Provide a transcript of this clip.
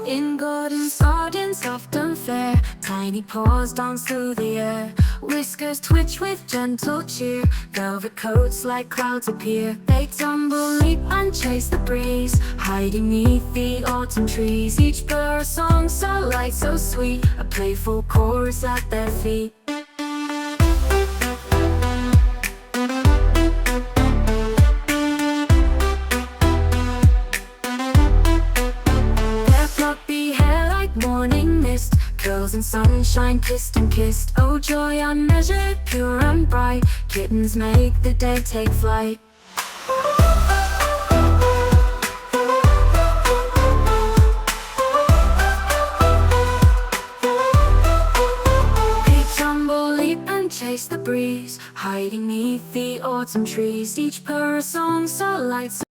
In gardens, gardens soft and fair, tiny paws dance through the air. Whiskers twitch with gentle cheer, velvet coats like clouds appear. They tumble, leap and chase the breeze, hiding neath the autumn trees. Each bird a song so light, so sweet, a playful chorus at their feet. Morning mist, curls in sunshine kissed and kissed. Oh joy unmeasured, pure and bright, kittens make the day take flight. They tumble, leap and chase the breeze, hiding neath the autumn trees. Each purr a song so light,